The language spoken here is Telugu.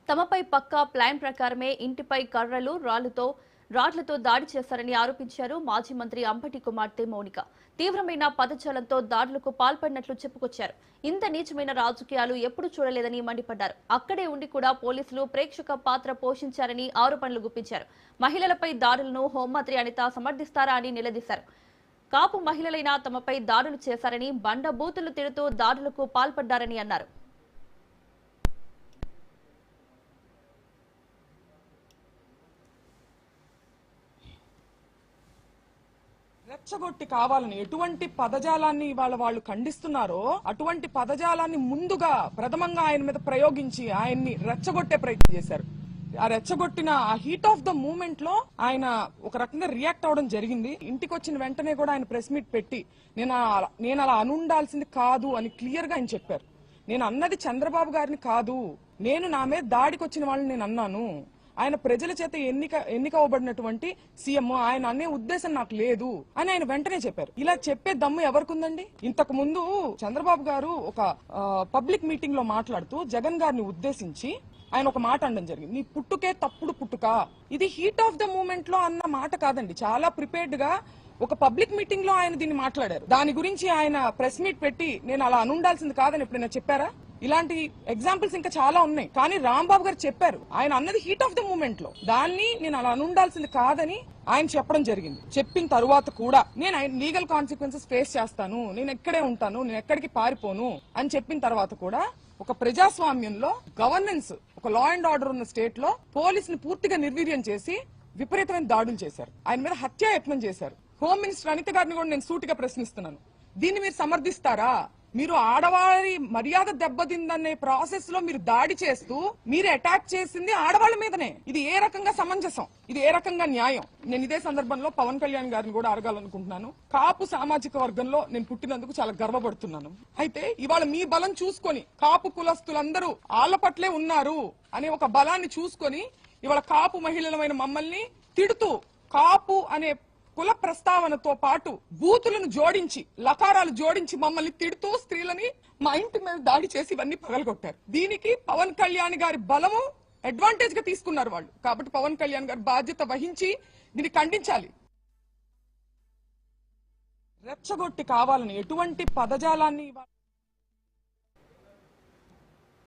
తమపై పక్కా ప్లాన్ ప్రకారమే ఇంటిపై కర్రలు రాడ్లతో దాడి చేశారని ఆరోపించారు మాజీ మంత్రి అంబటి కుమార్తె మౌనిక. తీవ్రమైన పదజాలంతో దాడులకు పాల్పడినట్లు చెప్పుకొచ్చారు. ఇంత నీచమైన రాజకీయాలు ఎప్పుడు చూడలేదని మండిపడ్డారు. అక్కడే ఉండి కూడా పోలీసులు ప్రేక్షక పాత్ర పోషించారని ఆరోపణలు గుప్పించారు. మహిళలపై దాడులను హోంమంత్రి అనిత సమర్థిస్తారా అని నిలదీశారు. కాపు మహిళలైనా తమపై దాడులు చేశారని, బండబూతులు తిడుతూ దాడులకు పాల్పడ్డారని అన్నారు. రెచ్చగొట్టి కావాలని ఎటువంటి పదజాలాన్ని ఇవాళ వాళ్ళు ఖండిస్తున్నారో అటువంటి పదజాలాన్ని ముందుగా ప్రథమంగా ఆయన మీద ప్రయోగించి ఆయన్ని రెచ్చగొట్టే ప్రయత్నం చేశారు. ఆ రెచ్చగొట్టిన ఆ హీట్ ఆఫ్ ద మూమెంట్ లో ఆయన ఒక రకంగా రియాక్ట్ అవడం జరిగింది. ఇంటికి వచ్చిన వెంటనే కూడా ఆయన ప్రెస్ మీట్ పెట్టి నేను అలా అనుండాల్సింది కాదు అని క్లియర్ గా ఆయన చెప్పారు. నేను అన్నది చంద్రబాబు గారిని కాదు, నేను నా మీద దాడికి వచ్చిన వాళ్ళని నేను అన్నాను. ఆయన ప్రజల చేత ఎన్నికవబడినటువంటి సీఎం, ఆయన అనే ఉద్దేశం నాకు లేదు అని ఆయన వెంటనే చెప్పారు. ఇలా చెప్పే దమ్ము ఎవరికుందండి? ఇంతకు ముందు చంద్రబాబు గారు ఒక పబ్లిక్ మీటింగ్ లో మాట్లాడుతూ జగన్ గారిని ఉద్దేశించి ఆయన ఒక మాట అనడం జరిగింది, నీ పుట్టుకే తప్పుడు పుట్టుక. ఇది హీట్ ఆఫ్ ద మూమెంట్ లో అన్న మాట కాదండి, చాలా ప్రిపేర్డ్ గా ఒక పబ్లిక్ మీటింగ్ లో ఆయన దీన్ని మాట్లాడారు. దాని గురించి ఆయన ప్రెస్ మీట్ పెట్టి నేను అలా అనుండాల్సింది కాదని ఎప్పుడైనా చెప్పారా? ఇలాంటి ఎగ్జాంపుల్స్ ఇంకా చాలా ఉన్నాయి. కానీ రాంబాబు గారు చెప్పారు, ఆయన అన్నది హీట్ ఆఫ్ ద మూమెంట్ లో, దాన్ని నేను అలా అనుండాల్సింది కాదని ఆయన చెప్పడం జరిగింది. చెప్పిన తరువాత కూడా నేను లీగల్ కాన్సిక్వెన్సెస్ ఫేస్ చేస్తాను, నేను ఎక్కడే ఉంటాను, నేను ఎక్కడికి పారిపోను అని చెప్పిన తర్వాత కూడా ఒక ప్రజాస్వామ్యంలో గవర్నెన్స్, ఒక లా అండ్ ఆర్డర్ ఉన్న స్టేట్ లో పోలీసుని పూర్తిగా నిర్వీర్యం చేసి విపరీతమైన దాడులు చేశారు. ఆయన మీద హత్యాయత్నం చేశారు. హోమ్ మినిస్టర్ అనిత గారిని కూడా నేను సూటిగా ప్రశ్నిస్తున్నాను, దీన్ని మీరు సమర్థిస్తారా? మీరు ఆడవారి మర్యాద దెబ్బతిందనే ప్రాసెస్ లో మీరు దాడి చేస్తూ మీరు అటాక్ చేసింది ఆడవాళ్ల మీదనే. ఇది ఏ రకంగా సమంజసం? ఇది ఏ రకంగా న్యాయం? నేను ఇదే సందర్భంలో పవన్ కళ్యాణ్ గారిని కూడా అడగాలనుకుంటున్నాను. కాపు సామాజిక వర్గంలో నేను పుట్టినందుకు చాలా గర్వపడుతున్నాను. అయితే ఇవాళ మీ బలం చూసుకొని కాపు కులస్తులందరూ ఆళ్ల పట్లే ఉన్నారు అనే ఒక బలాన్ని చూసుకొని ఇవాళ కాపు మహిళలమైన మమ్మల్ని తిడుతూ కాపు అనే కుల ప్రస్తావనతో పాటు బూతులను జోడించి, లకారాలు జోడించి మమ్మల్ని తిడుతూ స్త్రీలని మా ఇంటి మీద దాడి చేసి ఇవన్నీ పగలగొట్టారు. దీనికి పవన్ కళ్యాణ్ గారి బలము అడ్వాంటేజ్ గా తీసుకున్నారు వాళ్ళు. కాబట్టి పవన్ కళ్యాణ్ గారు బాధ్యత వహించి దీన్ని ఖండించాలి. రెచ్చగొట్టి కావాలని ఎటువంటి పదజాలాన్ని